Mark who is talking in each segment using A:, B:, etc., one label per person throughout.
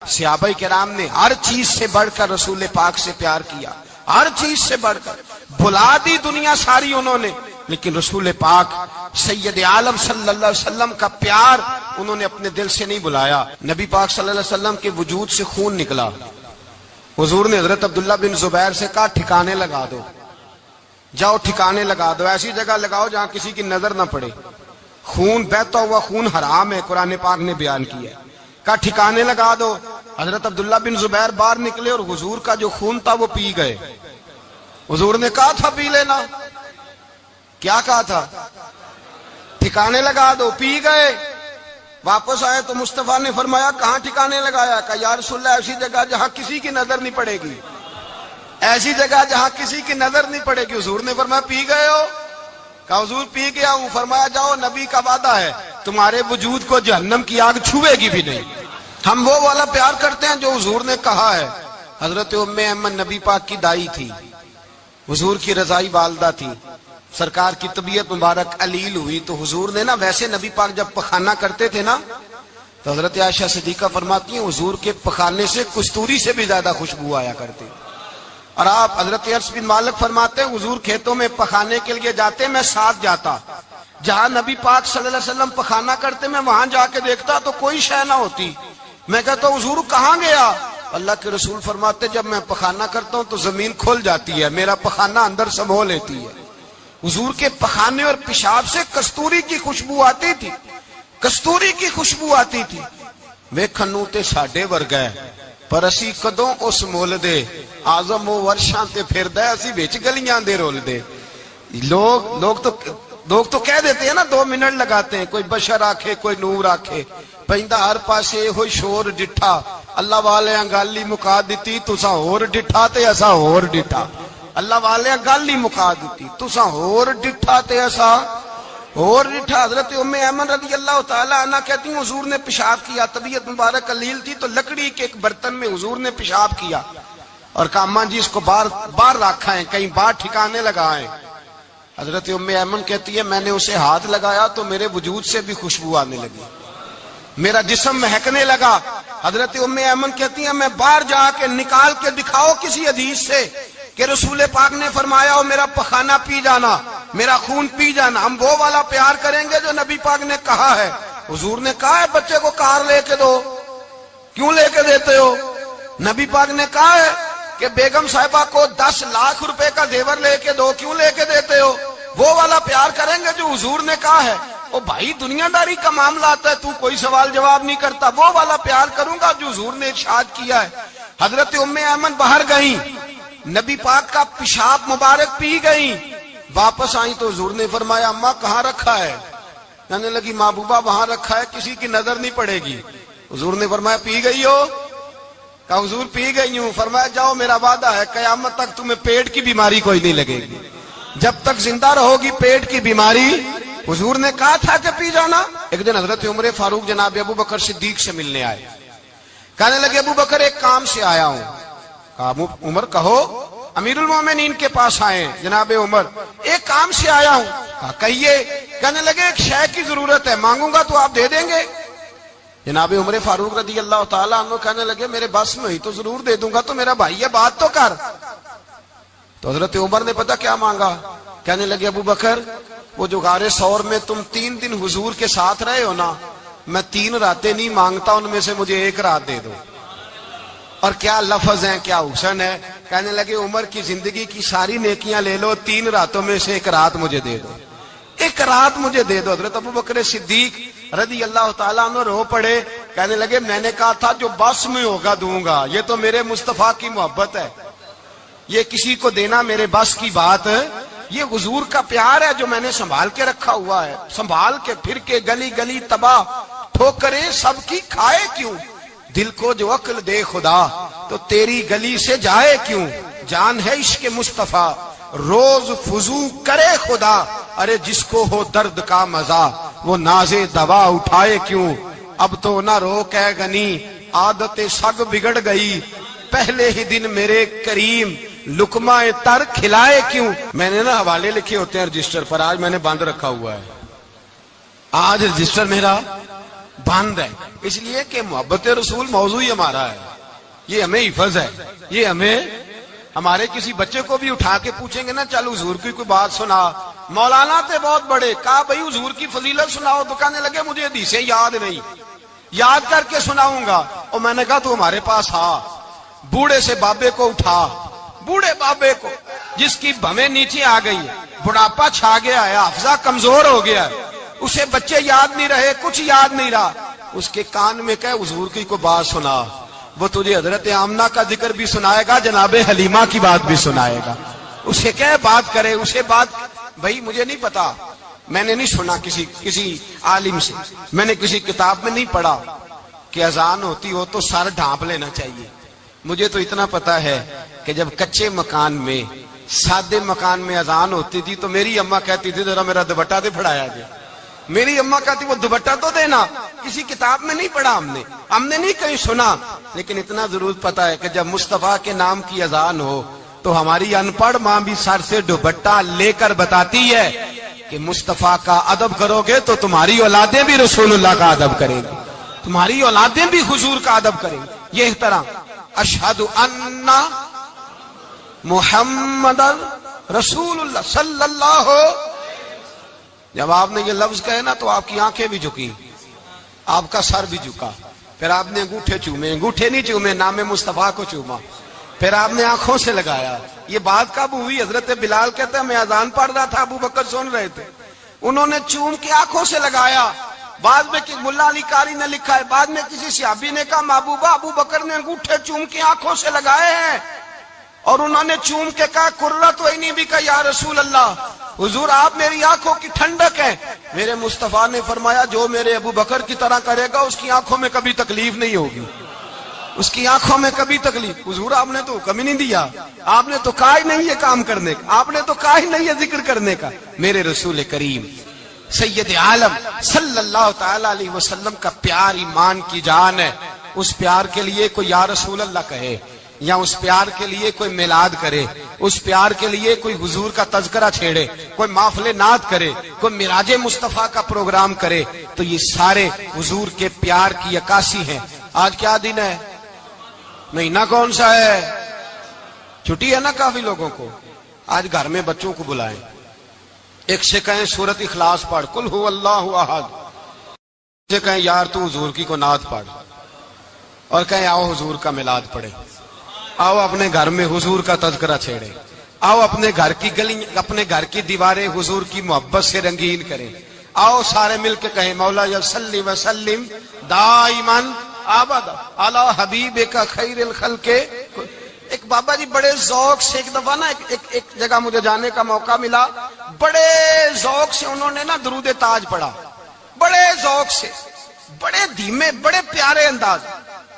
A: صحابہ کرام نے ہر چیز سے بڑھ کر رسول پاک سے پیار کیا، ہر چیز سے بڑھ کر بھلا دی دنیا ساری انہوں نے، لیکن رسول پاک سید عالم صلی اللہ علیہ وسلم کا پیار انہوں نے اپنے دل سے نہیں بلایا۔ نبی پاک صلی اللہ علیہ وسلم کے وجود سے خون نکلا، حضور نے حضرت عبداللہ بن زبیر سے کہا ٹھکانے لگا دو، جاؤ ٹھکانے لگا دو، ایسی جگہ لگاؤ جہاں کسی کی نظر نہ پڑے، خون بہتا ہوا خون حرام ہے، قرآن پاک نے بیان کیا ہے۔ کہا ٹھکانے لگا دو، حضرت عبداللہ بن زبیر باہر نکلے اور حضور کا جو خون تھا وہ پی گئے۔ حضور نے کہا تھا پی لینا، کیا کہا تھا؟ ٹھکانے لگا دو، پی گئے۔ واپس آئے تو مصطفیٰ نے فرمایا کہاں ٹھکانے لگایا؟ کہا یا رسول اللہ ایسی جگہ جہاں کسی کی نظر نہیں پڑے گی، ایسی جگہ جہاں کسی کی نظر نہیں پڑے گی۔ حضور نے فرمایا پی گئے ہو؟ کہا حضور پی گیا ہوں۔ فرمایا جاؤ، نبی کا وعدہ ہے تمہارے وجود کو جہنم کی آگ چھوئے گی بھی نہیں۔ ہم وہ والا پیار کرتے ہیں جو حضور نے کہا ہے۔ حضرت ام ایمن نبی پاک کی دائی تھی، حضور کی رضائی والدہ تھی، سرکار کی طبیعت مبارک علیل ہوئی تو حضور نے نا، ویسے نبی پاک جب پخانہ کرتے تھے نا تو حضرت عائشہ صدیقہ فرماتی ہیں حضور کے پخانے سے کستوری سے بھی زیادہ خوشبو آیا کرتی۔ اور آپ حضرت انس بن مالک فرماتے ہیں حضور کھیتوں میں پخانے کے لیے جاتے، میں ساتھ جاتا، جہاں نبی پاک صلی اللہ علیہ وسلم پخانہ کرتے میں وہاں جا کے دیکھتا تو کوئی شے نہ ہوتی۔ میں کہتا حضور کہاں گیا؟ اللہ کے رسول فرماتے جب میں پخانہ کرتا ہوں تو زمین کھل جاتی ہے، میرا پخانہ اندر سمو لیتی ہے۔ حضور کے پخانے اور پیشاب سے کستوری کی خوشبو آتی تھی، کستوری کی خوشبو آتی تھی۔ ویکھنوں تے ساڈے ورگا ہے پر اسی کدوں اس مول دے، آزم و ورشاں تے پھردا ہے اسی وچ گلیاں دے رول دے۔ لوگ تو کہہ دیتے ہیں نا، 2 منٹ لگاتے ہیں، کوئی بشر آکھے کوئی نور آکھے، پیندا ہر پاسے ہوئی شور ڈٹھا، اللہ والے گالی مکا دیتی، تساں ہور ڈٹھا تے اساں ہور ڈٹھا۔ اللہ والے گالی مکا دیتی، تساں ہور ڈٹھا تے اساں ہور ڈٹھا۔ حضرت ام ایمن رضی اللہ تعالی عنہ کہتی ہیں حضور نے پیشاب کیا، طبیعت مبارک علیل تھی تو لکڑی کے ایک برتن میں حضور نے پیشاب کیا اور کہا اماں جی اس کو باہر رکھا ہے، کہیں باہر ٹھکانے لگائیں۔ حضرت ام ایمن کہتی ہے میں نے اسے ہاتھ لگایا تو میرے وجود سے بھی خوشبو آنے لگی، میرا جسم مہکنے لگا۔ حضرت ام ایمن کہتی ہیں میں باہر جا کے نکال کے دکھاؤ کسی حدیث سے کہ رسول پاک نے فرمایا ہو میرا پخانہ پی جانا، میرا خون پی جانا۔ ہم وہ والا پیار کریں گے جو نبی پاک نے کہا ہے۔ حضور نے کہا ہے بچے کو کار لے کے دو، کیوں لے کے دیتے ہو؟ نبی پاک نے کہا ہے کہ بیگم صاحبہ کو 10 لاکھ روپے کا زیور لے کے دو، کیوں لے کے دیتے ہو؟ وہ والا پیار کریں گے جو حضور نے کہا ہے۔ او بھائی دنیا داری کا معاملہ آتا ہے، تو کوئی سوال جواب نہیں کرتا، وہ والا پیار کروں گا جو حضور نے ارشاد کیا ہے۔ حضرت ام ایمن باہر گئیں، نبی پاک کا پیشاب مبارک پی گئیں، واپس آئیں تو حضور نے فرمایا اماں کہاں رکھا ہے؟ کہنے لگی محبوبہ وہاں رکھا ہے، کسی کی نظر نہیں پڑے گی۔ حضور نے فرمایا پی گئی ہو؟ کہا حضور پی گئی ہوں۔ فرمایا جاؤ میرا وعدہ ہے قیامت تک تمہیں پیٹ کی بیماری کوئی نہیں لگے گی، جب تک زندہ رہو گی پیٹ کی بیماری۔ حضور نے کہا تھا کہ پی جانا۔ ایک دن حضرت عمر فاروق جناب ابو بکر صدیق سے ملنے آئے، کہنے لگے ابو بکر ایک کام سے آیا ہوں۔ کہا عمر کہو۔ امیر المومنین کے پاس آئے جناب عمر، ایک کام سے آیا ہوں۔ کہا کہیے۔ کہنے لگے ایک شے کی ضرورت ہے، مانگوں گا تو آپ دے دیں گے؟ جناب عمر فاروق رضی اللہ تعالیٰ عنہ کہنے لگے میرے بس میں ہی تو ضرور دے دوں گا، تو میرا بھائی ہے بات تو کر۔ تو حضرت عمر نے پتہ کیا مانگا؟ کہنے لگے ابو بکر وہ جو غار ثور میں تم 3 دن حضور کے ساتھ رہے ہو نا، میں 3 راتیں نہیں مانگتا، ان میں سے مجھے 1 رات دے دو۔ اور کیا لفظ ہیں، کیا حسن ہے۔ کہنے لگے عمر کی زندگی کی ساری نیکیاں لے لو، 3 راتوں میں سے 1 رات مجھے دے دو، 1 رات مجھے دے دو۔ حضرت ابو بکر صدیق رضی اللہ تعالیٰ عنہ رو پڑے، کہنے لگے میں نے کہا تھا جو بس میں ہوگا دوں گا، یہ تو میرے مصطفیٰ کی محبت ہے، یہ کسی کو دینا میرے بس کی بات ہے، یہ حضور کا پیار ہے جو میں نے سنبھال کے رکھا ہوا ہے، سنبھال کے پھر کے گلی گلی تباہ ٹھوکریں سب کی کھائے کیوں، دل کو جو عقل دے خدا تو تیری گلی سے جائے کیوں، جان ہے عشق مصطفیٰ روز فضو کرے خدا، ارے جس کو ہو درد کا مزہ وہ ناز دوا اٹھائے کیوں، اب تو نہ روک ہے غنی عادت سگ بگڑ گئی، پہلے ہی دن میرے کریم لقمہ تر کھلائے کیوں۔ میں نے نا حوالے لکھے ہوتے ہیں رجسٹر پر، آج میں نے بند رکھا ہوا ہے، آج رجسٹر میرا بند ہے، اس لیے کہ محبت رسول موضوع ہی ہمارا ہے، یہ ہمیں حفظ ہے، یہ ہمیں ہمارے کسی بچے کو بھی اٹھا کے پوچھیں گے نا چل حضور کی کوئی بات سنا، مولانا تھے بہت بڑے، کہا بھائی حضور کی فضیلت سناؤ، تو کہنے لگے مجھے حدیثیں یاد نہیں، یاد کر کے سناؤں گا۔ اور میں نے کہا تو ہمارے پاس آ، بوڑھے سے بابے کو اٹھا، بوڑھے بابے کو جس کی بھویں نیچے آ گئی ہے، بڑھاپا چھا گیا ہے، حافظہ کمزور ہو گیا ہے، اسے بچے یاد نہیں رہے، کچھ یاد نہیں رہا، اس کے کان میں کہ حضور کی کوئی بات سنا، وہ تجھے حضرت آمنہ کا ذکر بھی سنائے گا، جناب حلیمہ کی بات بھی سنائے گا، اسے کہ بات کرے، اسے بات۔ بھائی مجھے نہیں پتا، میں نے نہیں سنا کسی عالم سے، میں نے کسی کتاب میں نہیں پڑھا کہ اذان ہوتی ہو تو سر ڈھانپ لینا چاہیے۔ مجھے تو اتنا پتا ہے کہ جب کچے مکان میں، سادے مکان میں اذان ہوتی تھی تو میری اماں کہتی تھی ذرا میرا دوپٹہ دے پھڑایا جائے، میری اماں کہتی وہ دوپٹہ تو دینا، کسی کتاب میں نہیں پڑھا ہم نے نہیں کہیں سنا، لیکن اتنا ضرور پتا ہے کہ جب مصطفیٰ کے نام کی اذان ہو تو ہماری ان پڑھ ماں بھی سر سے دوپٹہ لے کر بتاتی ہے کہ مصطفیٰ کا ادب کرو گے تو تمہاری اولادیں بھی رسول اللہ کا ادب کریں گی، تمہاری اولادیں بھی حضور کا ادب کریں گی۔ یہ احترام، اشہد ان محمد رسول اللہ صلی اللہ، جب آپ نے یہ لفظ کہے نا تو آپ کی آنکھیں بھی جھکی، آپ کا سر بھی جھکا، پھر آپ نے انگوٹھے چومے، انگوٹھے نہیں چومے، نام مصطفیٰ کو چوما، پھر آپ نے آنکھوں سے لگایا۔ یہ بات کب ہوئی؟ حضرت بلال کہتے ہیں میں اذان پڑھ رہا تھا، ابو بکر سن رہے تھے، انہوں نے چوم کے آنکھوں سے لگایا۔ بعد میں کہ ملا علی قاری نے لکھا ہے، بعد میں کسی صحابی نے کہا محبوبہ ابو بکر نے انگوٹھے چوم کے آنکھوں سے لگائے ہیں، اور انہوں نے چوم کے کہا قرۃ عینی بک یا رسول اللہ، حضور آپ میری آنکھوں کی ٹھنڈک ہے۔ میرے مصطفیٰ نے فرمایا جو میرے ابو بکر کی طرح کرے گا اس کی آنکھوں میں کبھی تکلیف نہیں ہوگی، اس کی آنکھوں میں کبھی تکلیف۔ حضور آپ نے تو حکم ہی نہیں دیا، آپ نے تو کہا ہی نہیں یہ کام کرنے کا، آپ نے تو کہا ہی نہیں یہ ذکر کرنے کا۔ میرے رسول کریم سید عالم صلی اللہ تعالی علیہ وسلم کا پیار ایمان کی جان ہے، اس پیار کے لیے کوئی یا رسول اللہ کہے، یا اس پیار کے لیے کوئی میلاد کرے، اس پیار کے لیے کوئی حضور کا تذکرہ چھیڑے، کوئی محفل نعت کرے، کوئی معراج مصطفیٰ کا پروگرام کرے، تو یہ سارے حضور کے پیار کی عکاسی ہیں۔ آج کیا دن ہے؟ مہینہ کون سا ہے؟ چھٹی ہے نا کافی لوگوں کو۔ آج گھر میں بچوں کو بلائیں، ایک سے کہیں سورت اخلاص پڑھ، قل هو اللہ احد، سے کہیں یار تو حضور کی کو نعت پڑھ، اور کہیں آؤ حضور کا میلاد پڑھے، آؤ اپنے گھر میں حضور کا تذکرہ چھیڑے، آؤ اپنے گھر کی گلی، اپنے گھر کی دیواریں حضور کی محبت سے رنگین کریں، آؤ سارے مل کے کہیں مولا صلی وسلم دائما ابدا علی حبیبک خیر الخلق۔ ایک بابا جی بڑے ذوق سے ایک دفعہ نا ایک جگہ مجھے جانے کا موقع ملا، بڑے ذوق سے انہوں نے نا درود تاج پڑھا، بڑے ذوق سے، بڑے دھیمے، بڑے پیارے انداز۔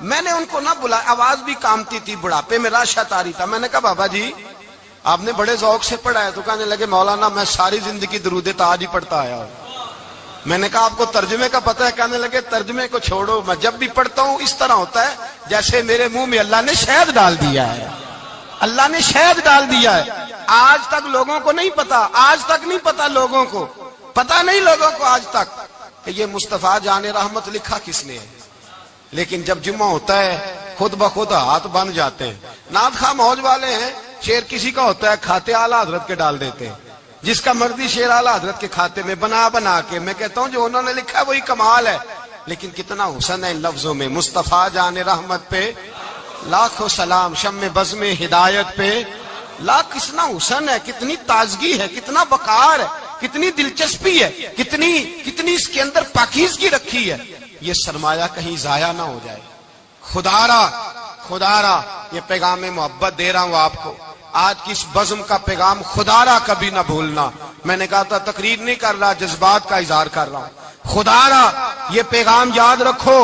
A: میں نے ان کو نہ بلایا، آواز بھی کامتی تھی، بڑھاپے میں راشت آ رہی تھا، میں نے کہا بابا جی آپ نے بڑے ذوق سے پڑھا ہے، تو کہنے لگے مولانا میں ساری زندگی درود تاج ہی پڑھتا آیا ہوں۔ میں نے کہا آپ کو ترجمے کا پتہ ہے؟ کہنے لگے ترجمے کو چھوڑو، میں جب بھی پڑھتا ہوں اس طرح ہوتا ہے جیسے میرے منہ میں اللہ نے شہد ڈال دیا ہے، اللہ نے شہد ڈال دیا ہے۔ آج تک لوگوں کو نہیں پتا، آج تک نہیں پتا لوگوں کو، پتا نہیں لوگوں کو آج تک کہ یہ مصطفیٰ جان رحمت لکھا کس نے ہے۔ لیکن جب جمعہ ہوتا ہے خود بخود ہاتھ بن جاتے ہیں۔ نعت خواہ موج والے ہیں، شعر کسی کا ہوتا ہے کھاتے اعلیٰ حضرت کے ڈال دیتے ہیں، جس کا مرضی شعر اعلیٰ حضرت کے کھاتے میں بنا کے، میں کہتا ہوں جو انہوں نے لکھا ہے وہی کمال ہے۔ لیکن کتنا حسن ہے ان لفظوں میں، مصطفیٰ جان رحمت پہ لاکھوں سلام، شمع بزم ہدایت پہ لاکھ، کتنا حسن ہے، کتنی تازگی ہے، کتنا وقار ہے، کتنی دلچسپی ہے، کتنی اس کے اندر پاکیزگی رکھی ہے۔ یہ سرمایہ کہیں ضائع نہ ہو جائے۔ خدا را یہ پیغام محبت دے رہا ہوں آپ کو، آج کی اس بزم کا پیغام خدا را کبھی نہ بھولنا۔ میں نے کہا تھا تقریر نہیں کر رہا، جذبات کا اظہار کر رہا ہوں۔ خدا را یہ پیغام یاد رکھو،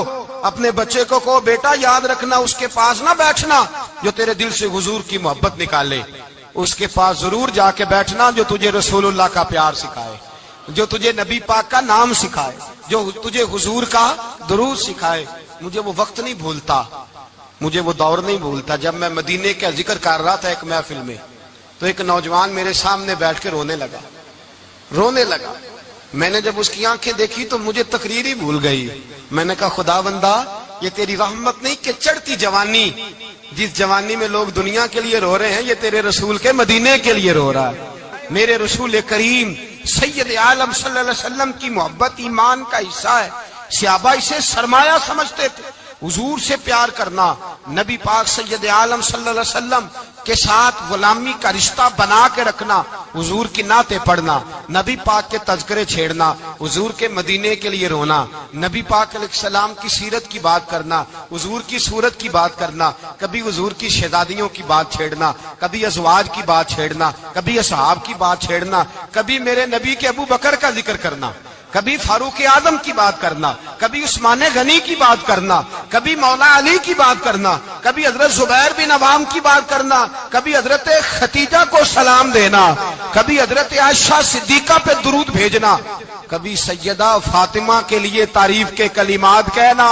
A: اپنے بچے کو کہو بیٹا یاد رکھنا، اس کے پاس نہ بیٹھنا جو تیرے دل سے حضور کی محبت نکالے، اس کے پاس ضرور جا کے بیٹھنا جو تجھے رسول اللہ کا پیار سکھائے، جو تجھے نبی پاک کا نام سکھائے، جو تجھے حضور کا درود سکھائے۔ مجھے وہ وقت نہیں بھولتا، مجھے وہ دور نہیں بھولتا جب میں مدینے کا ذکر کر رہا تھا ایک محفل میں، تو ایک نوجوان میرے سامنے بیٹھ کے رونے لگا۔ میں نے جب اس کی آنکھیں دیکھی تو مجھے تقریر ہی بھول گئی. میں نے کہا خدا بندہ یہ تیری رحمت نہیں کہ چڑھتی جوانی، جس جوانی میں لوگ دنیا کے لیے رو رہے ہیں یہ تیرے رسول کے مدینے کے لیے رو رہا ہے. میرے رسول کریم سید عالم صلی اللہ علیہ وسلم کی محبت ایمان کا حصہ ہے. صحابہ اسے سرمایہ سمجھتے تھے. حضور سے پیار کرنا، نبی پاک سید عالم صلی اللہ علیہ وسلم کے ساتھ غلامی کا رشتہ بنا کے رکھنا، حضور کی نعتیں پڑھنا، نبی پاک کے تذکرے چھیڑنا، حضور کے مدینے کے لیے رونا، نبی پاک علیہ السلام کی سیرت کی بات کرنا، حضور کی صورت کی بات کرنا، کبھی حضور کی شہزادیوں کی بات چھیڑنا، کبھی ازواج کی بات چھیڑنا، کبھی اصحاب کی بات چھیڑنا، کبھی میرے نبی کے ابو بکر کا ذکر کرنا، کبھی فاروق اعظم کی بات کرنا، کبھی عثمان غنی کی بات کرنا، کبھی مولا علی کی بات کرنا، کبھی حضرت زبیر بن عوام کی بات کرنا، کبھی حضرت خدیجہ کو سلام دینا، کبھی حضرت عائشہ صدیقہ پہ درود بھیجنا، کبھی سیدہ فاطمہ کے لیے تعریف کے کلمات کہنا.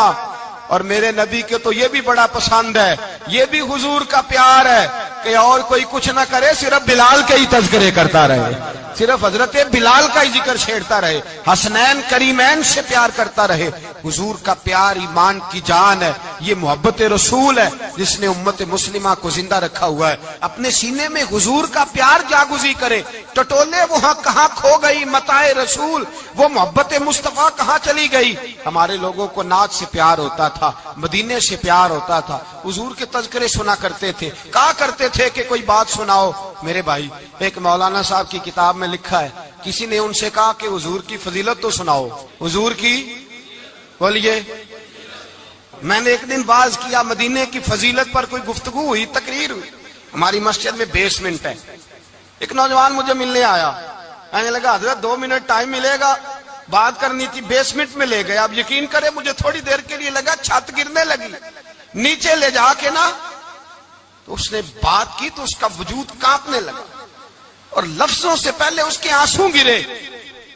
A: اور میرے نبی کے تو یہ بھی بڑا پسند ہے، یہ بھی حضور کا پیار ہے کہ اور کوئی کچھ نہ کرے، صرف بلال کے ہی تذکرے کرتا رہے، صرف حضرت بلال کا ہی ذکر چھیڑتا رہے، حسنین کریمین سے پیار کرتا رہے. حضور کا پیار ایمان کی جان ہے. یہ محبت رسول ہے جس نے امت مسلمہ کو زندہ رکھا ہوا ہے. اپنے سینے میں حضور کا پیار جاگزی کرے. ٹٹولے وہاں کہاں کھو گئی متاع رسول، وہ محبت مصطفیٰ کہاں چلی گئی. ہمارے لوگوں کو نعت سے پیار ہوتا تھا، مدینے سے پیار ہوتا تھا، حضور کے تذکرے سنا کرتے تھے. کہا کرتے تھے کہ کوئی بات سناؤ. میرے بھائی، ایک مولانا صاحب کی کتاب میں لکھا ہے، کسی نے ان سے کہا کہ حضور کی فضیلت تو سناؤ. حضور کی بولیے. میں نے ایک دن واعظ کیا، مدینے کی فضیلت پر کوئی گفتگو ہوئی، تقریر ہوئی. ہماری مسجد میں بیسمنٹ ہے. ایک نوجوان مجھے ملنے آیا، کہنے لگا حضرت 2 منٹ ٹائم ملے گا، بات کرنی تھی. بیسمنٹ میں لے گئے. آپ یقین کریں مجھے تھوڑی دیر کے لیے لگا چھت گرنے لگی. نیچے لے جا کے نا تو اس نے بات کی تو اس کا وجود کانپنے لگا اور لفظوں سے پہلے اس کے آنسو گرے.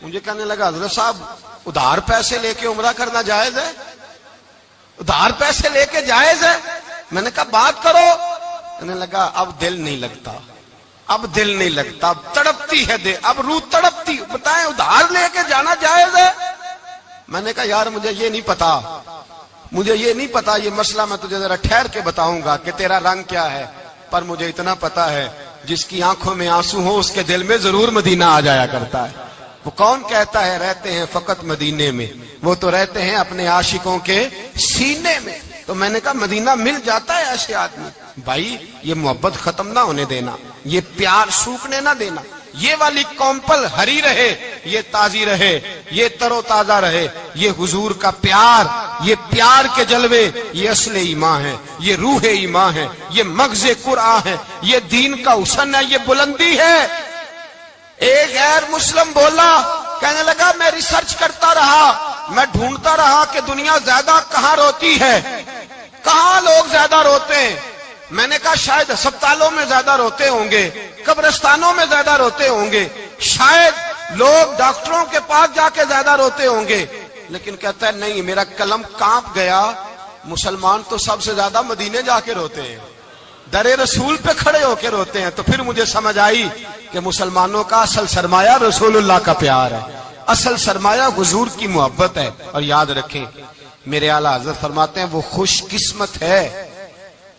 A: مجھے کہنے لگا حضرت صاحب ادھار پیسے لے کے عمرہ کرنا جائز ہے؟ ادھار پیسے لے کے جائز ہے؟ میں نے کہا بات کرو. کہنے لگا اب دل نہیں لگتا، اب دل نہیں لگتا، اب تڑپتی ہے دل، اب روح تڑپتی. بتائیں ادھار لے کے جانا جائز ہے؟ میں نے کہا یار مجھے یہ نہیں پتا، مجھے یہ نہیں پتا، یہ مسئلہ میں تجھے ذرا ٹھہر کے بتاؤں گا کہ تیرا رنگ کیا ہے. پر مجھے اتنا پتا ہے جس کی آنکھوں میں آنسو ہو اس کے دل میں ضرور مدینہ آ جایا کرتا ہے. وہ کون کہتا ہے رہتے ہیں فقط مدینے میں؟ وہ تو رہتے ہیں اپنے عاشقوں کے سینے میں. تو میں نے کہا مدینہ مل جاتا ہے ایسے آدمی. بھائی یہ محبت ختم نہ ہونے دینا، یہ پیار سوکھنے نہ دینا. یہ والی کومپل ہری رہے، یہ تازی رہے، یہ تر و تازہ رہے. یہ حضور کا پیار، یہ پیار کے جلوے، یہ اصل ایمان ہے، یہ روح ایمان ہے، یہ مغز قرآن ہے، یہ دین کا حسن ہے، یہ بلندی ہے. ایک غیر مسلم بولا، کہنے لگا میں ریسرچ کرتا رہا، میں ڈھونڈتا رہا کہ دنیا زیادہ کہاں روتی ہے، کہاں لوگ زیادہ روتے ہیں. میں نے کہا شاید ہسپتالوں میں زیادہ روتے ہوں گے، قبرستانوں میں زیادہ روتے ہوں گے، شاید لوگ ڈاکٹروں کے پاس جا کے زیادہ روتے ہوں گے. لیکن کہتا ہے نہیں، میرا قلم کانپ گیا، مسلمان تو سب سے زیادہ مدینے جا کے روتے ہیں، در رسول پہ کھڑے ہو کے روتے ہیں. تو پھر مجھے سمجھ آئی کہ مسلمانوں کا اصل سرمایہ رسول اللہ کا پیار ہے، اصل سرمایہ حضور کی محبت ہے. اور یاد رکھیں میرے اعلیٰ حضرت فرماتے ہیں وہ خوش قسمت ہے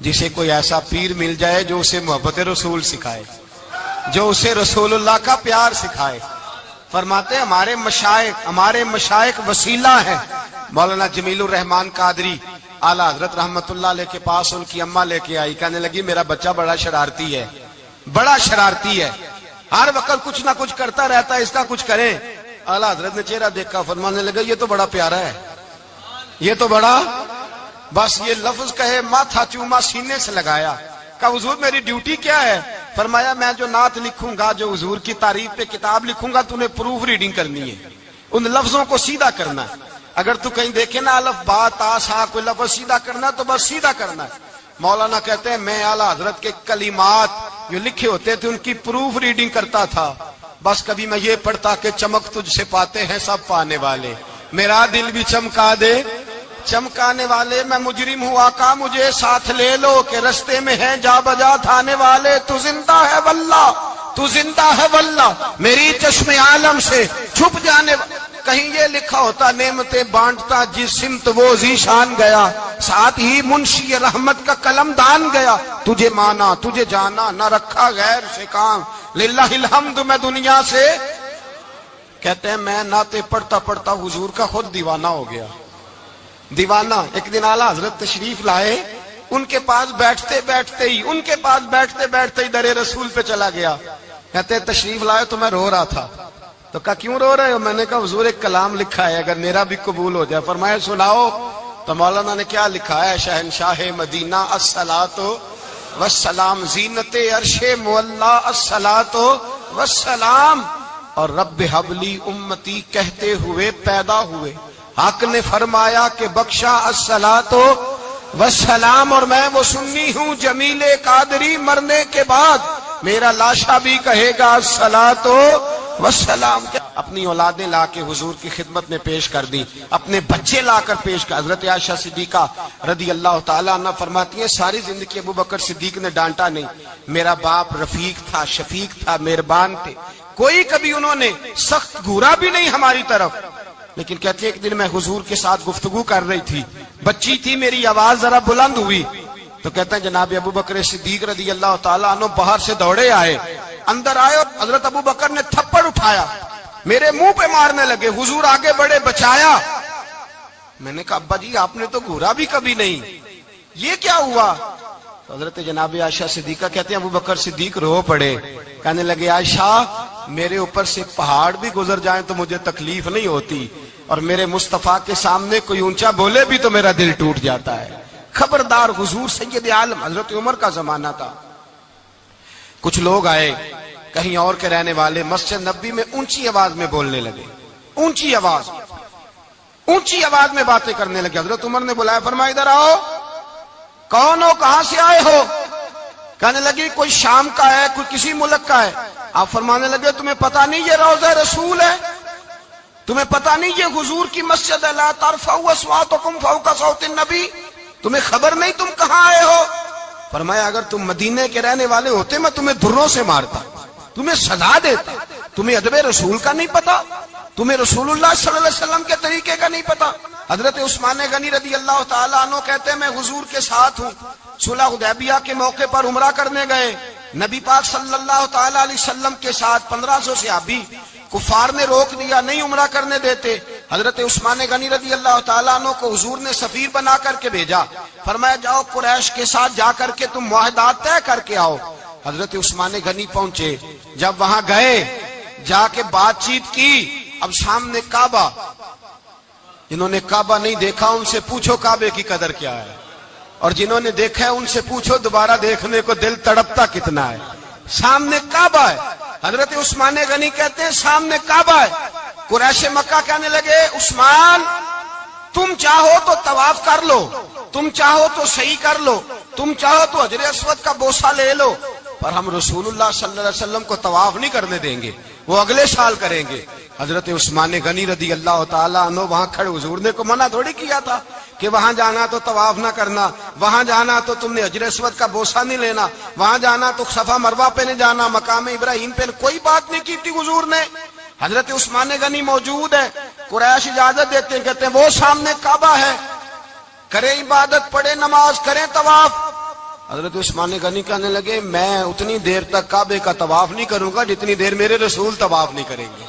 A: جسے کوئی ایسا پیر مل جائے جو اسے محبت رسول سکھائے، جو اسے رسول اللہ کا پیار سکھائے. فرماتے ہیں ہمارے مشائخ وسیلہ ہیں. مولانا جمیل الرحمان قادری اعلیٰ حضرت رحمت اللہ علیہ کے پاس ان کی اماں لے کے آئی. کہنے لگی میرا بچہ بڑا شرارتی ہے، بڑا شرارتی ہے، ہر وقت کچھ نہ کچھ کرتا رہتا ہے، اس کا کچھ کریں. اعلیٰ حضرت نے چہرہ دیکھا، فرمانے لگا یہ تو بڑا پیارا ہے، یہ تو بڑا، بس یہ لفظ کہے ماتھا چوما سینے سے لگایا. کہا حضور میری ڈیوٹی کیا ہے؟ فرمایا میں جو نعت لکھوں گا، جو حضور کی تعریف پہ کتاب لکھوں گا، تو نے پروف ریڈنگ کرنی ہے، ان لفظوں کو سیدھا کرنا ہے. اگر تو کہیں دیکھے نا الف با تا سا کوئی لفظ سیدھا کرنا تو بس سیدھا کرنا ہے. مولانا کہتے ہیں میں اعلیٰ حضرت کے کلمات جو لکھے ہوتے تھے ان کی پروف ریڈنگ کرتا تھا. بس کبھی میں یہ پڑھتا کہ چمک تجھ سے پاتے ہیں سب پانے والے، میرا دل بھی چمکا دے چمکانے والے. میں مجرم ہوں آقا مجھے ساتھ لے لو کہ رستے میں ہیں جا بجا تھانے والے. تو زندہ ہے واللہ تو زندہ ہے واللہ میری چشم عالم سے چھپ جانے کہیں یہ لکھا ہوتا نعمتیں بانٹتا جس سمت وہ ذیشان گیا ساتھ ہی منشی رحمت کا قلم دان گیا تجھے مانا تجھے جانا نہ رکھا غیر سے کام للہ الحمد میں دنیا سے کہتے ہیں میں نعتیں پڑھتا پڑھتا حضور کا خود دیوانہ ہو گیا دیوانہ ایک دن اعلیٰ حضرت تشریف لائے ان کے پاس بیٹھتے بیٹھتے ہی در رسول پہ چلا گیا کہتے تشریف لائے تو میں رو رہا تھا تو کہا کیوں رو رہے ہو میں نے کہا حضور ایک کلام لکھا ہے اگر میرا بھی قبول ہو جائے فرمایا سناؤ تو مولانا نے کیا لکھا ہے شہنشاہ مدینہ الصلاۃ والسلام زینت عرش مولا الصلاۃ والسلام اور رب حبلی امتی کہتے ہوئے پیدا ہوئے حق نے فرمایا کہ بخشا الصلاۃ والسلام اور میں وہ سنی ہوں جمیل قادری مرنے کے بعد میرا لاشا بھی کہے گا الصلاۃ والسلام اپنی اولادیں لا کے حضور کی خدمت میں پیش کر دی اپنے بچے لا کر پیش کر حضرت عائشہ صدیقہ رضی اللہ تعالیٰ عنہ فرماتی ہیں ساری زندگی ابو بکر صدیق نے ڈانٹا نہیں میرا باپ رفیق تھا شفیق تھا مہربان تھے کوئی کبھی انہوں نے سخت گھورا بھی نہیں ہماری طرف لیکن کہتے ہیں ایک دن میں حضور کے ساتھ گفتگو کر رہی تھی بچی تھی میری آواز ذرا بلند ہوئی تو کہتے ہیں جناب ابو بکر صدیق رضی اللہ تعالیٰ عنہ باہر سے دوڑے آئے اندر آئے اور حضرت ابو بکر نے تھپڑ اٹھایا میرے منہ پہ مارنے لگے حضور آگے بڑھے بچایا میں نے کہا ابا جی آپ نے تو گھورا بھی کبھی نہیں یہ کیا ہوا تو حضرت جناب عائشہ صدیقہ کہتے ہیں ابو بکر صدیق رو پڑے کہنے لگے عائشہ میرے اوپر سے پہاڑ بھی گزر جائیں تو مجھے تکلیف نہیں ہوتی اور میرے مصطفیٰ کے سامنے کوئی اونچا بولے بھی تو میرا دل ٹوٹ جاتا ہے خبردار حضور سید عالم حضرت عمر کا زمانہ تھا کچھ لوگ آئے کہیں اور کے رہنے والے مسجد نبوی میں اونچی آواز میں بولنے لگے اونچی آواز میں باتیں کرنے لگے حضرت عمر نے بلایا فرمایا ادھر آؤ کون ہو کہاں سے آئے ہو کہنے لگی کوئی شام کا ہے کوئی کسی ملک کا ہے آپ فرمانے لگے تمہیں پتا نہیں یہ روضہ رسول ہے تمہیں پتا نہیں یہ حضور کی مسجد ہے لا ترفعوا اصواتکم فوق صوت النبی تمہیں خبر نہیں تم کہاں آئے ہو فرمایا اگر تم مدینے کے رہنے والے ہوتے میں تمہیں دھروں سے مارتا تمہیں سزا دیتا تمہیں ادب رسول کا نہیں پتا تمہیں رسول اللہ صلی اللہ علیہ وسلم کے طریقے کا نہیں پتا حضرت عثمان غنی رضی اللہ تعالیٰ عنہ کہتے ہیں میں حضور کے ساتھ ہوں صلح حدیبیہ کے موقع پر عمرہ کرنے گئے نبی پاک صلی اللہ تعالیٰ علیہ وسلم کے ساتھ 1500 صحابی کفار نے روک دیا نہیں عمرہ کرنے دیتے حضرت عثمان غنی رضی اللہ تعالیٰ عنہ کو حضور نے سفیر بنا کر کے بھیجا فرمایا جاؤ قریش کے ساتھ جا کر کے تم معاہدات طے کر کے آؤ حضرت عثمان غنی پہنچے جب وہاں گئے جا کے بات چیت کی اب سامنے کعبہ جنہوں نے کعبہ نہیں دیکھا ان سے پوچھو کعبے کی قدر کیا ہے اور جنہوں نے دیکھا ہے ان سے پوچھو دوبارہ دیکھنے کو دل تڑپتا کتنا ہے سامنے کعبہ ہے حضرت عثمان غنی کہتے ہیں سامنے کعبہ ہے قریش مکہ کہنے لگے عثمان تم چاہو تو طواف کر لو تم چاہو تو صحیح کر لو تم چاہو تو حجر اسود کا بوسہ لے لو پر ہم رسول اللہ صلی اللہ علیہ وسلم کو طواف نہیں کرنے دیں گے وہ اگلے سال کریں گے حضرت عثمان غنی رضی اللہ تعالیٰ عنہ وہاں کھڑے حضور نے کو منع تھوڑی کیا تھا کہ وہاں جانا تو طواف نہ کرنا وہاں جانا تو تم نے حجر اسود کا بوسہ نہیں لینا وہاں جانا تو صفا مروہ پہ نہیں جانا مقام ابراہیم پہ کوئی بات نہیں کی تھی حضور نے حضرت عثمان غنی موجود ہے قریش اجازت دیتے ہیں کہتے ہیں وہ سامنے کعبہ ہے کریں عبادت پڑھیں نماز کریں طواف حضرت عثمان غنی کہنے لگے میں اتنی دیر تک کعبے کا طواف نہیں کروں گا جتنی دیر میرے رسول طواف نہیں کریں گے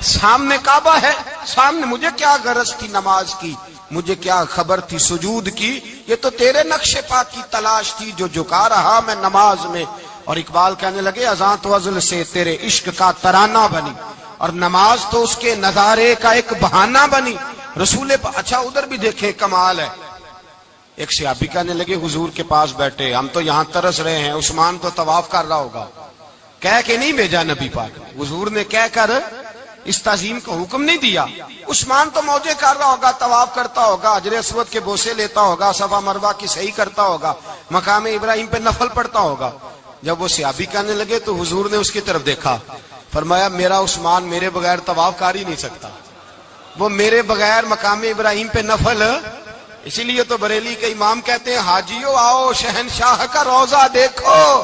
A: سامنے کعبہ ہے سامنے مجھے کیا غرض تھی نماز کی مجھے کیا خبر تھی سجود کی یہ تو تیرے نقش پا کی تلاش تھی جو جھکا رہا میں نماز میں اور اقبال کہنے لگے اذان تو ازل سے تیرے عشق کا ترانہ بنی اور نماز تو اس کے نظارے کا ایک بہانہ بنی رسول اچھا ادھر بھی دیکھیں کمال ہے ایک صحابی کہنے لگے حضور کے پاس بیٹھے ہم تو یہاں ترس رہے ہیں عثمان تو طواف کر رہا ہوگا کہہ کے نہیں بھیجا نبی پاک حضور نے کہہ کر اس تعظیم کا حکم نہیں دیا عثمان تو موجے کر رہا ہوگا طواف کرتا ہوگا حجر اسود کے بوسے لیتا ہوگا صفا مروہ کی صحیح کرتا ہوگا مقام ابراہیم پہ نفل پڑھتا ہوگا جب وہ صحابی کہنے لگے تو حضور نے اس کی طرف دیکھا فرمایا میرا عثمان میرے بغیر طواف کر ہی نہیں سکتا وہ میرے بغیر مقام ابراہیم پہ نفل اسی لیے تو بریلی کے امام کہتے ہیں حاجیو آؤ شہنشاہ کا روضہ دیکھو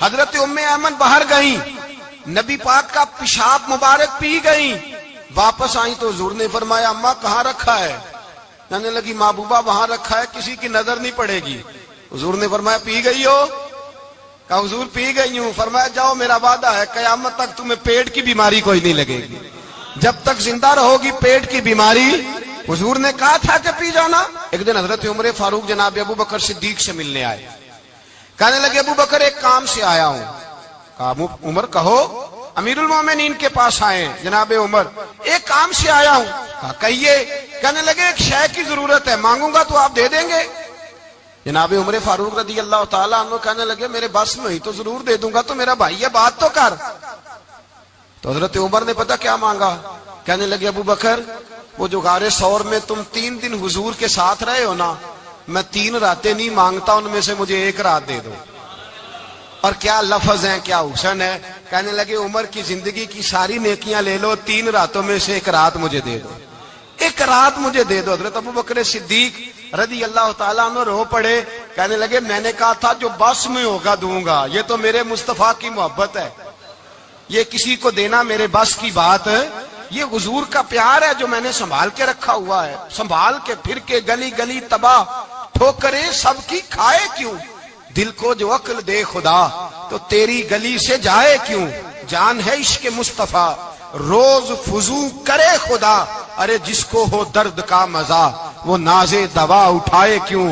A: حضرت ام ایمن باہر گئیں، نبی پاک کا پیشاب مبارک پی گئیں، واپس آئیں تو حضور نے فرمایا اماں کہاں رکھا ہے؟ کہنے لگی محبوبہ وہاں رکھا ہے، کسی کی نظر نہیں پڑے گی۔ حضور نے فرمایا پی گئی ہو؟ کہا حضور پی گئی ہوں۔ فرمایا جاؤ میرا وعدہ ہے قیامت تک تمہیں پیٹ کی بیماری کوئی نہیں لگے گی، جب تک زندہ رہو گی پیٹ کی بیماری۔ حضور نے کہا تھا کہ پی جانا۔ ایک دن حضرت عمر فاروق جناب ابو بکر صدیق سے ملنے آئے، کہنے لگے ابو بکر ایک کام سے آیا ہوں۔ کہا عمر کہو۔ امیر المومنین کے پاس آئے جناب عمر، ایک کام سے آیا ہوں۔ کہا کہیے۔ کہنے لگے ایک شے کی ضرورت ہے، مانگوں گا تو آپ دے دیں گے؟ جناب عمر فاروق رضی اللہ تعالیٰ عنہ کہنے لگے میرے بس میں ہی تو ضرور دے دوں گا، تو میرا بھائی ہے بات تو کر۔ تو حضرت عمر نے پتہ کیا مانگا؟ کہنے لگے ابو بکر وہ جو غار ثور میں تم 3 دن حضور کے ساتھ رہے ہو نا، میں 3 راتیں نہیں مانگتا، ان میں سے مجھے 1 رات دے دو۔ اور کیا لفظ ہیں، کیا حسن ہے۔ کہنے لگے عمر کی زندگی کی ساری نیکیاں لے لو، 3 راتوں میں سے 1 رات مجھے دے دو، 1 رات مجھے دے دو۔ حضرت ابو بکر صدیق رضی اللہ تعالیٰ عنہ رو پڑے، کہنے لگے میں نے کہا تھا جو بس میں ہوگا دوں گا، یہ تو میرے مصطفیٰ کی محبت ہے، یہ کسی کو دینا میرے بس کی بات ہے، یہ حضور کا پیار ہے جو میں نے سنبھال کے رکھا ہوا ہے، سنبھال کے پھر کے گلی گلی تباہ ٹھوکریں سب کی کھائے کیوں، دل کو جو عقل دے خدا تو تیری گلی سے جائے کیوں، جان ہے عشق مصطفیٰ روز فضو کرے خدا، ارے جس کو ہو درد کا مزہ وہ ناز دوا اٹھائے کیوں،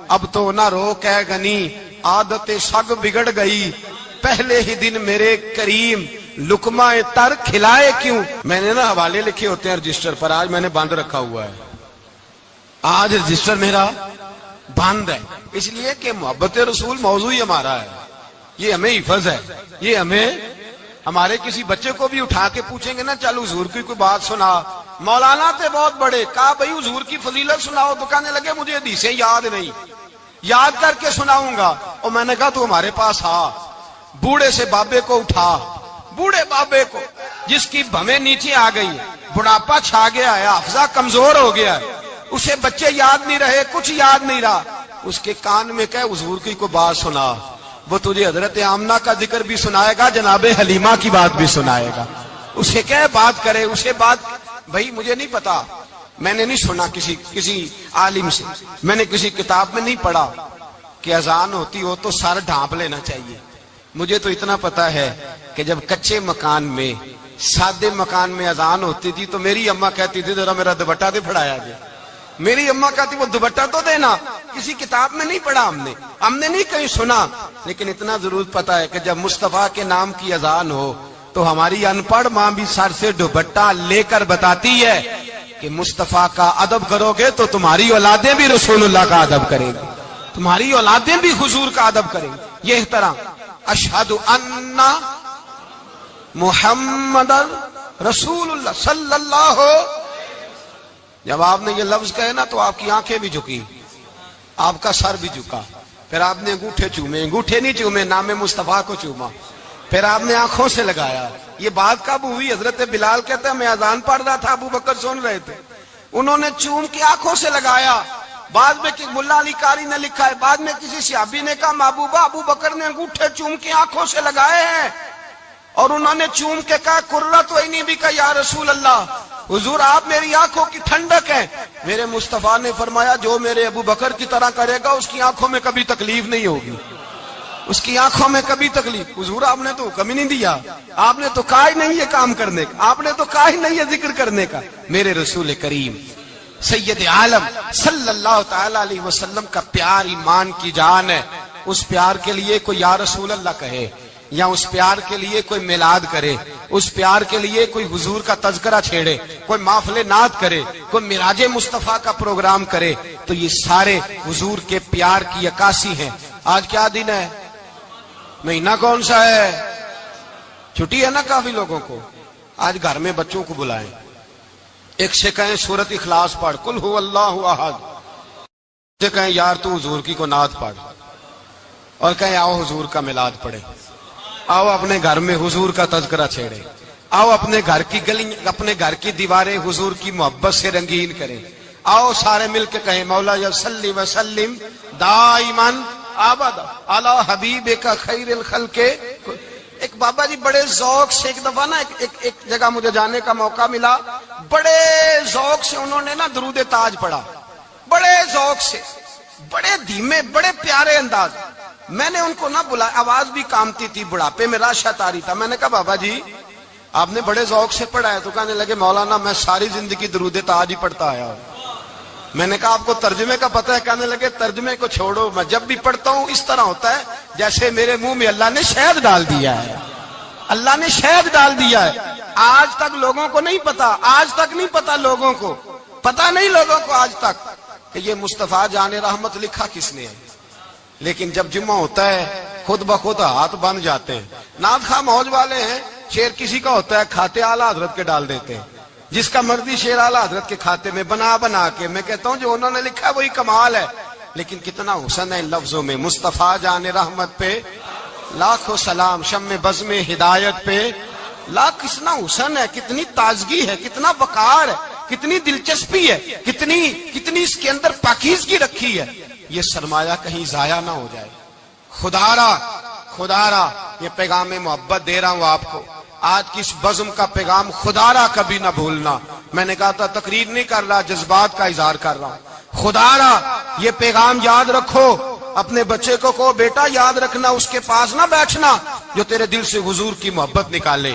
A: اب تو نہ رو کہ گنی عادت سگ بگڑ گئی، پہلے ہی دن میرے کریم لقمہ تر کھلائے کیوں۔ میں نے نا حوالے لکھے ہوتے ہیں رجسٹر پر، آج میں نے بند رکھا ہوا ہے، آج رجسٹر میرا بند ہے، اس لیے کہ محبت رسول موضوع ہی ہمارا ہے، یہ ہمیں حفظ ہے، یہ ہمیں ہمارے کسی بچے کو بھی اٹھا کے پوچھیں گے نا چل حضور کی کوئی بات سنا، مولانا تھے بہت بڑے، کہا بھائی حضور کی فضیلت سناؤ، تو کہنے لگے مجھے حدیثیں یاد نہیں، یاد کر کے سناؤں گا۔ اور میں نے کہا تو ہمارے پاس آ، بوڑھے سے بابے کو اٹھا، بوڑھے بابے کو جس کی بھویں نیچے آ گئی، بڑھاپا چھا گیا ہے، حافظہ کمزور ہو گیا ہے، اسے بچے یاد نہیں رہے، کچھ یاد نہیں رہا، اس کے کان میں کہے حضور کی کوئی بات سنا، وہ تجھے حضرت آمنہ کا ذکر بھی سنائے گا، جناب حلیمہ کی بات بھی سنائے گا، اسے کہے بات کرے، اسے بات بھائی مجھے نہیں پتا، میں نے نہیں سنا کسی عالم سے، میں نے کسی کتاب میں نہیں پڑھا کہ اذان ہوتی ہو تو سر ڈھانپ لینا چاہیے، مجھے تو اتنا پتا ہے کہ جب کچے مکان میں سادے مکان میں اذان ہوتی تھی تو میری اماں کہتی تھی ذرا میرا دوپٹہ دے پھڑایا جائے، میری اماں کہتی وہ دوپٹہ تو دینا، کسی کتاب میں نہیں پڑھا ہم نے نہیں کہیں سنا، لیکن اتنا ضرور پتا ہے کہ جب مصطفیٰ کے نام کی اذان ہو تو ہماری ان پڑھ ماں بھی سر سے دوپٹہ لے کر بتاتی ہے کہ مصطفیٰ کا ادب کرو گے تو تمہاری اولادیں بھی رسول اللہ کا ادب کریں گی، تمہاری اولادیں بھی حضور کا ادب کریں گی، یہ احترام۔ اشہد ان محمد رسول اللہ صلی اللہ، جب آپ نے یہ لفظ کہے نا تو آپ کی آنکھیں بھی جھکی، آپ کا سر بھی جھکا، پھر آپ نے انگوٹھے چومے، انگوٹھے نہیں چومے، نام مصطفیٰ کو چوما، پھر آپ نے آنکھوں سے لگایا۔ یہ بات کب ہوئی؟ حضرت بلال کہتے ہیں میں اذان پڑھ رہا تھا، ابو بکر سن رہے تھے، انہوں نے چوم کے آنکھوں سے لگایا۔ بعد میں کہ ملا علی قاری نے لکھا ہے، بعد میں کسی صحابی نے کہا محبوبہ ابو بکر نے انگوٹھے چوم کے آنکھوں سے لگائے ہیں، اور انہوں نے چوم کے کہا قرۃ عینی بک یا رسول اللہ، حضور آپ میری آنکھوں کی ٹھنڈک ہیں۔ میرے مصطفیٰ نے فرمایا جو میرے ابو بکر کی طرح کرے گا اس کی آنکھوں میں کبھی تکلیف نہیں ہوگی، اس کی آنکھوں میں کبھی تکلیف۔ حضور آپ نے تو حکم ہی نہیں دیا، آپ نے تو کہا ہی نہیں یہ کام کرنے کا، آپ نے تو کہا ہی نہیں یہ ذکر کرنے کا۔ میرے رسول کریم سید عالم صلی اللہ تعالی علیہ وسلم کا پیار ایمان کی جان ہے، اس پیار کے لیے کوئی یا رسول اللہ کہے، یا اس پیار کے لیے کوئی میلاد کرے، اس پیار کے لیے کوئی حضور کا تذکرہ چھیڑے، کوئی محفل نعت کرے، کوئی معراج مصطفیٰ کا پروگرام کرے، تو یہ سارے حضور کے پیار کی عکاسی ہیں۔ آج کیا دن ہے؟ مہینہ کون سا ہے؟ چھٹی ہے نا کافی لوگوں کو، آج گھر میں بچوں کو بلائیں، ایک سے کہیں سورۃ اخلاص پڑھ، قل هو اللہ احد، سے کہیں یار تو حضور کی کو نعت پڑھ، اور کہیں آؤ حضور کا میلاد پڑھے، آؤ اپنے گھر میں حضور کا تذکرہ چھیڑے، آؤ اپنے گھر کی گلی اپنے گھر کی دیواریں حضور کی محبت سے رنگین کریں، آؤ سارے مل کے کہیں مولا یا صلی وسلم دائماً آباد علی حبیبک خیر الخلق. ایک بابا جی بڑے ذوق سے ایک دفعہ نا ایک جگہ مجھے جانے کا موقع ملا. بڑے ذوق سے انہوں نے نا درود تاج پڑھا, بڑے ذوق سے, بڑے دھیمے, بڑے پیارے انداز. میں نے ان کو نہ بلایا, آواز بھی کامتی تھی, بڑھاپے میں راشت آ رہی تھا. میں نے کہا بابا جی آپ نے بڑے ذوق سے پڑھا ہے. تو کہنے لگے مولانا میں ساری زندگی درود تاج ہی پڑھتا آیا ہوں. میں نے کہا آپ کو ترجمے کا پتہ ہے؟ کہنے لگے ترجمے کو چھوڑو, میں جب بھی پڑھتا ہوں اس طرح ہوتا ہے جیسے میرے منہ میں اللہ نے شہد ڈال دیا ہے. اللہ نے شہد ڈال دیا ہے. آج تک لوگوں کو نہیں پتا, آج تک نہیں پتا لوگوں کو, پتا نہیں لوگوں کو آج تک کہ یہ مصطفیٰ جان رحمت لکھا کس نے ہے. لیکن جب جمعہ ہوتا ہے خود بخود ہاتھ بن جاتے ہیں. نعت خواہ موج والے ہیں, شعر کسی کا ہوتا ہے کھاتے اعلیٰ حضرت کے ڈال دیتے ہیں. جس کا مرضی شعر اعلیٰ حضرت کے کھاتے میں بنا کے. میں کہتا ہوں جو انہوں نے لکھا ہے وہی کمال ہے. لیکن کتنا حسن ہے ان لفظوں میں. مصطفیٰ جان رحمت پہ لاکھوں سلام, شم بزم ہدایت پہ لاکھ. کتنا حسن ہے, کتنی تازگی ہے, کتنا وقار ہے, کتنی دلچسپی ہے, کتنی اس کے اندر پاکیزگی رکھی ہے. یہ سرمایہ کہیں ضائع نہ ہو جائے. خدا را یہ پیغام محبت دے رہا ہوں آپ کو. آج کی اس بزم کا پیغام خدا را کبھی نہ بھولنا. میں نے کہا تھا تقریر نہیں کر رہا, جذبات کا اظہار کر رہا ہوں. خدا را یہ پیغام یاد رکھو. اپنے بچے کو کہو بیٹا یاد رکھنا, اس کے پاس نہ بیٹھنا جو تیرے دل سے حضور کی محبت نکالے.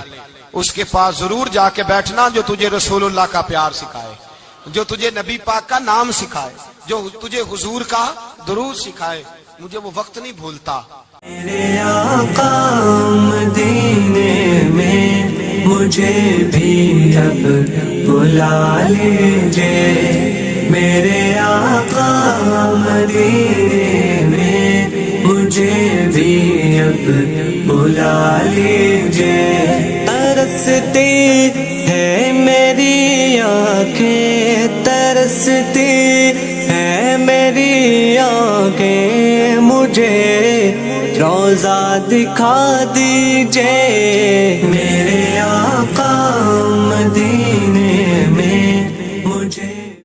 A: اس کے پاس ضرور جا کے بیٹھنا جو تجھے رسول اللہ کا پیار سکھائے, جو تجھے نبی پاک کا نام سکھائے, جو تجھے حضور کا درود سکھائے. مجھے وہ وقت نہیں بھولتا.
B: میرے آقا مدینے میں مجھے بھی اب بلا لیجئے. میرے آقا مدینے میں مجھے بھی اب بلا لیجئے. ترستی ہے میری آنکھیں, ترستی ہے میری آنکھیں, مجھے روضہ دکھا دیجئے. میرے آقا مدینے